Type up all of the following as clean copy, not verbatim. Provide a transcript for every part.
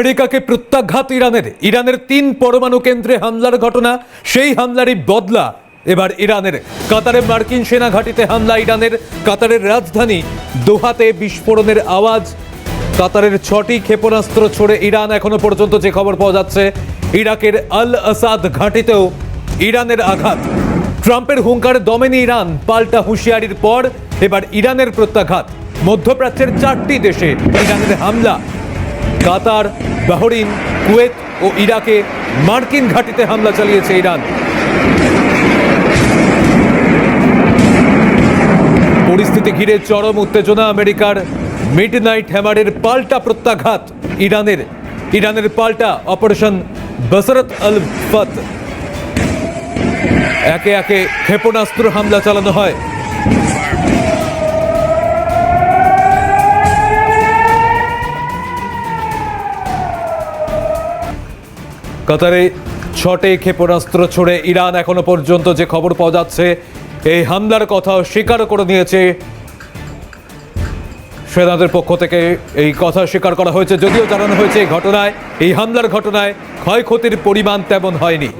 আমেরিকাকে প্রত্যাঘাত ইরানের ৩ পরমাণু কেন্দ্রে হামলার ঘটনা, সেই হামলারই বদলা এবার ইরানের। কাতারে মার্কিন সেনা ঘাঁটিতে হামলা ইরানের। কাতারের রাজধানী দোহাতে বিস্ফোরণের আওয়াজ। কাতারের ৬টি ক্ষেপণাস্ত্র ছোড়ে ইরান। এখনো পর্যন্ত যে খবর পাওয়া যাচ্ছে, ইরাকের আল আসাদ ঘাঁটিতেও ইরানের আঘাত। ট্রাম্পের হুঙ্কার দমেনি ইরান। পাল্টা হুঁশিয়ারির পর এবার ইরানের প্রত্যাঘাত। মধ্যপ্রাচ্যের ৪টি দেশে ইরানের হামলা। কাতার, বাহরিন, কুয়েত ও ইরাকে মার্কিন ঘাঁটিতে হামলা চালিয়েছে ইরান। পরিস্থিতি ঘিরে চরম উত্তেজনা। আমেরিকার মিডনাইট হ্যামারের পাল্টা প্রত্যাঘাত ইরানের পাল্টা অপারেশন বসরত আল ফত। একে একে ক্ষেপণাস্ত্র হামলা চালানো হয়। কাতারে ৬টি ক্ষেপণাস্ত্র ছড়ে ইরান। এখনো পর্যন্ত যে খবর পাওয়া যাচ্ছে, এই হামলার কথা স্বীকার করে নিয়েছে সেনাদের পক্ষ থেকে। এই কথা স্বীকার করা হয়েছে, যদিও জানানো হয়েছে এই হামলার ঘটনায় ক্ষয়ক্ষতির পরিমাণ তেমন হয়নি।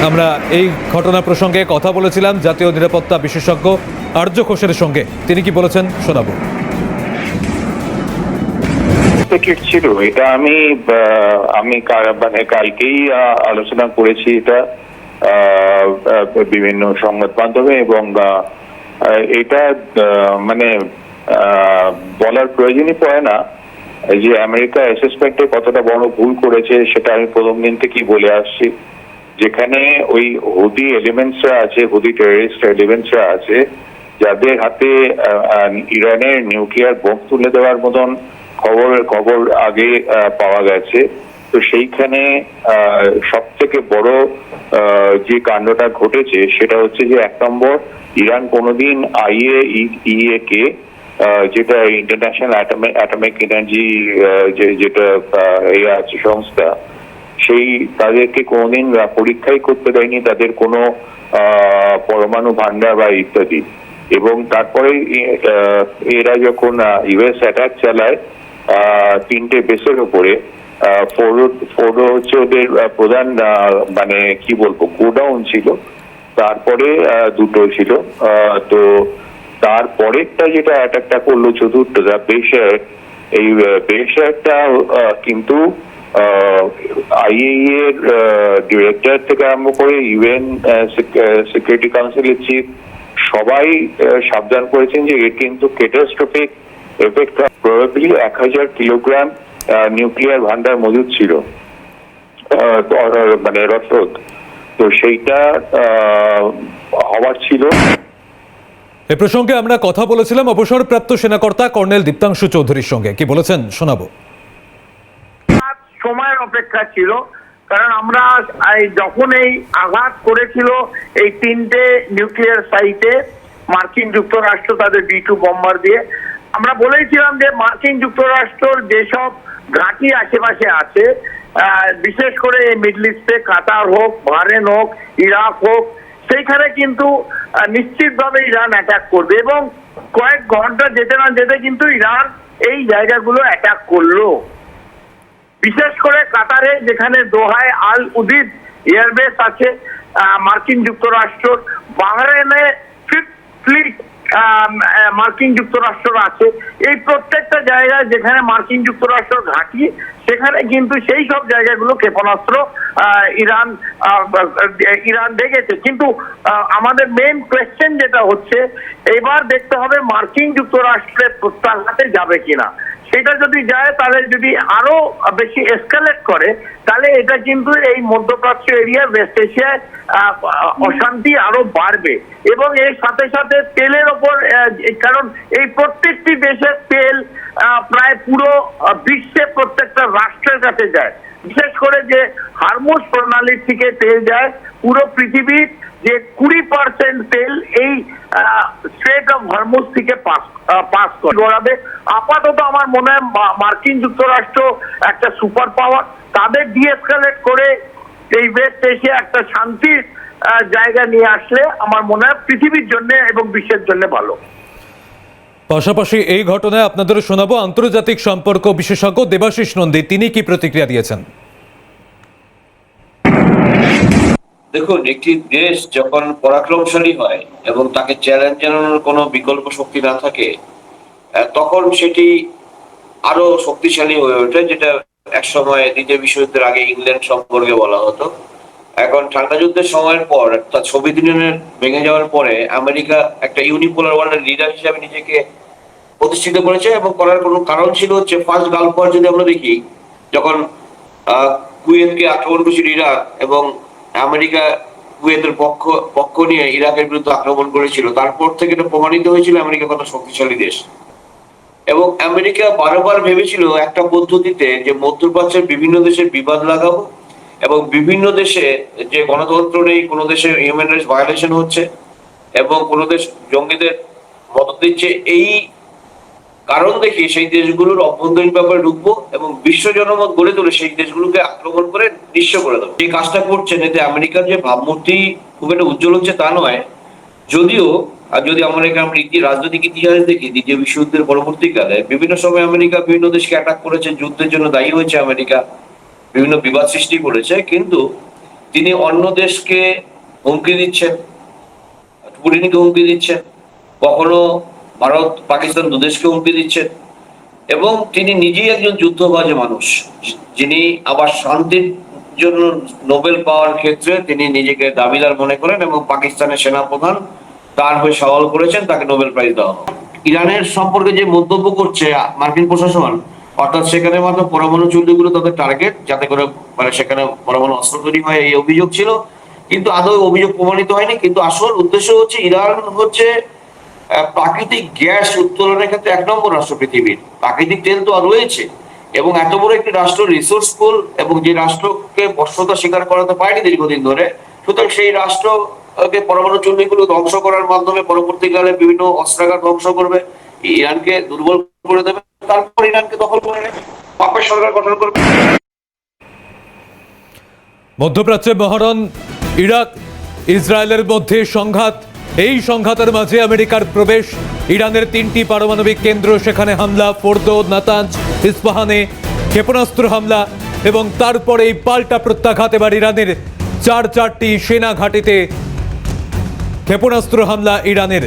আমরা এই ঘটনা প্রসঙ্গে কথা বলেছিলাম জাতীয় নিরাপত্তা বিশেষজ্ঞ আর্য ঘোষের সঙ্গে। তিনি কি বলেছেন শোনাবো। ছিল এটা আমি মানে কালকেই আলোচনা করেছি এটা বিভিন্ন সংবাদ মাধ্যমে, এবং এটা মানে বলার প্রয়োজনই পড়ে না যে আমেরিকা অ্যাসেসমেন্টে কতটা বড় ভুল করেছে। সেটা আমি প্রথম দিন থেকেই বলে আসছি। যেখানে ওই হুদি এলিমেন্টসরা আছে, হুদি টেররিস্ট এলিমেন্টসরা আছে, যাদের হাতে ইরানের নিউক্লিয়ার বোম তুলে দেওয়ার মতন খবর আগে পাওয়া গেছে। তো সেইখানে সব থেকে বড় যে কাণ্ডটা ঘটেছে সেটা হচ্ছে যে, ১ নম্বর, ইরান কোনোদিন IAEA কে, যেটা ইন্টারন্যাশনাল অ্যাটমিক এনার্জি যেটা আছে সংস্থা, তাদেরকে কোনোদিন পরীক্ষাই করতে দেয়নি তাদের কোনো পরমাণু ভান্ডার বা ইত্যাদি। এবং তারপরে এরা যখন ইউএস অ্যাটাক চালায় 3টে বেসের উপরে, ফোর্ডো হচ্ছে ওদের প্রধান মানে কি বলবো গোডাউন ছিল, তারপরে 2টো ছিল। তো তারপরেরটা যেটা অ্যাটাকটা করলো চতুর্থটা বেসার, এই বেসারটা কিন্তু IAEA এর ডিরেক্টর থেকে আরম্ভ করে ইউএন সিকিউরিটি কাউন্সিলের চিফ সবাই সাবধান করেছেন যে এর কিন্তু catastrophic effect. Probably 1000 kilogram nuclear ভান্ডার মজুদ ছিল, মানে রসদ। তো সেইটা হওয়ার ছিল। এ প্রসঙ্গে আমরা কথা বলেছিলাম অবসরপ্রাপ্ত সেনাকর্তা কর্নেল দীপ্তাংশু চৌধুরীর সঙ্গে। কি বলেছেন শোনাবো। সময়ের অপেক্ষা ছিল, কারণ আমরা যখন এই আঘাত করেছিল এই 3টে নিউক্লিয়ার সাইটে মার্কিন যুক্তরাষ্ট্র তাদের B2 বোম্বার দিয়ে, আমরা বলেছিলাম যে মার্কিন যুক্তরাষ্ট্রর যেসব ঘাঁটি আশেপাশে আছে, বিশেষ করে মিডল ইস্টে কাতার হোক, বাহরেন হোক, ইরাক হোক, সেইখানে কিন্তু নিশ্চিতভাবে ইরান অ্যাটাক করবে। এবং কয়েক ঘন্টা যেতে না যেতে কিন্তু ইরান এই জায়গাগুলো অ্যাটাক করলো। বিশেষ করে কাতারে, যেখানে দোহায় আল উদিদ এয়ারবেস আছে মার্কিন যুক্তরাষ্ট্র, বাহরেনে 5th ফ্লিট মার্কিন যুক্তরাষ্ট্র আছে। এই প্রত্যেকটা জায়গায় যেখানে মার্কিন যুক্তরাষ্ট্র ঘাঁটি, সেখানে কিন্তু সেই সব জায়গাগুলো ক্ষেপণাস্ত্র ইরান দেখেছে। কিন্তু আমাদের মেইন কোয়েশ্চেন যেটা হচ্ছে, এবার দেখতে হবে মার্কিন যুক্তরাষ্ট্রের প্রত্যাঘাতে যাবে কিনা। সেটা যদি যায়, তাহলে যদি আরো বেশি এসকালেট করে, তাহলে এটা কিন্তু এই মধ্যপ্রাচ্য এরিয়া, ওয়েস্ট এশিয়ায় অশান্তি আরো বাড়বে। এবং এর সাথে সাথে তেলের ওপর, কারণ এই প্রত্যেকটি দেশের তেল প্রায় পুরো বিশ্বে প্রত্যেকটা রাষ্ট্রের কাছে যায়। বিশেষ করে যে হরমুজ প্রণালীর থেকে তেল যায়, পুরো পৃথিবীর যে 20% তেল এই স্ট্রেট অফ হরমুজ থেকে পাস করাবে। আপাতত আমার মনে হয় মার্কিন যুক্তরাষ্ট্র একটা সুপার পাওয়ার, তাদের ডিএসকালেট করে এই ওয়েস্ট এশিয়া একটা শান্তির জায়গা নিয়ে আসলে আমার মনে হয় পৃথিবীর জন্য এবং বিশ্বের জন্য ভালো। পাশাপাশি এই ঘটনায় আপনাদের শোনাবো আন্তর্জাতিক সম্পর্ক বিশেষজ্ঞ দেবাশিস নন্দী, তিনি কি প্রতিক্রিয়া দিয়েছেন। দেখুন, একটি দেশ যখন পরাক্রমশালী হয় এবং তাকে চ্যালেঞ্জ জানানোর কোনো বিকল্প শক্তি না থাকে, তখন সেটি আরো শক্তিশালী হয়ে ওঠে, যেটা একসময় দ্বিতীয় বিশ্বযুদ্ধের আগে ইংল্যান্ড সম্পর্কে বলা হতো। এখন ঠান্ডা যুদ্ধের সময়ের পর, অর্থাৎ সোভিয়েত ইউনিয়নের ভেঙে যাওয়ার পরে, আমেরিকা একটা ইউনিপোলার ওয়ার্ল্ডের লিডার হিসেবে নিজেকে প্রতিষ্ঠিত করেছে এবং করার কোনো কারণ ছিল হচ্ছে ফার্স্ট গালফ ওয়ার যদি আমরা দেখি, যখন কুয়েতকে আক্রমণ করেছিল ইরাক এবং আমেরিকা কুয়েতের পক্ষ নিয়ে ইরাকের বিরুদ্ধে আক্রমণ করেছিল, তারপর থেকে এটা প্রমাণিত হয়েছিল আমেরিকা কত শক্তিশালী দেশ। এবং আমেরিকা বারবার ভেবেছিল একটা পদ্ধতিতে যে মধ্যপ্রাচ্যের বিভিন্ন দেশের বিবাদ লাগাবো এবং বিভিন্ন দেশে যে গণতন্ত্র নেই, কোনো দেশে হিউম্যান রাইটস ভায়োলেশন হচ্ছে এবং কোনো দেশ জঙ্গিদের মদত দিচ্ছে, এই কারণ দেখি সেই দেশগুলোর অভ্যন্তরীণ ব্যাপারে ঢুকবো এবং বিশ্ব জনমত গড়ে তুলে সেই দেশগুলোকে আক্রমণ করে নিঃস্ব করে দেবো। এই কাজটা করছেন, এতে আমেরিকার যে ভাবমূর্তি খুব একটা উজ্জ্বল হচ্ছে তা নয়। যদিও যদি আমরা রাজনৈতিক ইতিহাস দেখি, দ্বিতীয় বিশ্বযুদ্ধের পরবর্তীকালে বিভিন্ন সময় আমেরিকা বিভিন্ন দেশকে অ্যাটাক করেছে, যুদ্ধের জন্য দায়ী হয়েছে আমেরিকা, বিভিন্ন বিবাদ সৃষ্টি করেছে, কিন্তু তিনি অন্য দেশকে হুমকি দিচ্ছেন, পুতিনকে হুমকি দিচ্ছেন, কখনো ভারত পাকিস্তান দুদেশকে হুমকি দিচ্ছেন এবং তিনি নিজেই একজন যুদ্ধবাজ মানুষ, যিনি আবার শান্তির জন্য নোবেল পাওয়ার ক্ষেত্রে তিনি নিজেকে দাবিদার মনে করেন এবং পাকিস্তানের সেনাপ্রধান তার হয়ে সওয়াল করেছেন, তাকে নোবেল প্রাইজ দেওয়া হবে। ইরানের সম্পর্কে যে মন্তব্য করছে মার্কিন প্রশাসন, অর্থাৎ সেখানে মাত্র পরমাণু চুল্লিগুলো তাদের টার্গেট, যাতে করে মানে সেখানে পরমাণু অস্ত্র তৈরি হয়, এই অভিযোগ ছিল, কিন্তু আদৌ অভিযোগ প্রমাণিত হয়নি। কিন্তু আসল উদ্দেশ্য হচ্ছে ইরান হচ্ছে প্রাকৃতিক গ্যাস উত্তোলনের ক্ষেত্রে 1 নম্বর রাষ্ট্র পৃথিবীর। প্রাকৃতিক তেল তো আর রয়েছে এবং এত বড় একটি রাষ্ট্র রিসোর্সফুল এবং যে রাষ্ট্রকে বর্ষতা স্বীকার করাতে পারেনি দীর্ঘদিন ধরে, সুতরাং সেই রাষ্ট্রকে পরমাণু চুল্লিগুলো ধ্বংস করার মাধ্যমে পরবর্তীকালে বিভিন্ন অস্ত্রাগার ধ্বংস করবে, ইরানকে দুর্বল করে দেবে, তারপর ইরানকে দখল করে নেবে, পাপের সরকার গঠন করবে। মধ্যপ্রাচ্যে মহরণ, ইরাক ইসরায়েলের মধ্যে সংঘাত, এই সংঘাতের মাঝে আমেরিকার প্রবেশ, ইরানের 3টি পারমাণবিক কেন্দ্র, সেখানে হামলা, ফোর্দো, নাতাঞ্জ, ইস্পাহানে ক্ষেপণাস্ত্র হামলা এবং তারপরেই পাল্টা প্রত্যাঘাত। এবার ইরানের 4টি সেনা ঘাঁটিতে ক্ষেপণাস্ত্র হামলা ইরানের।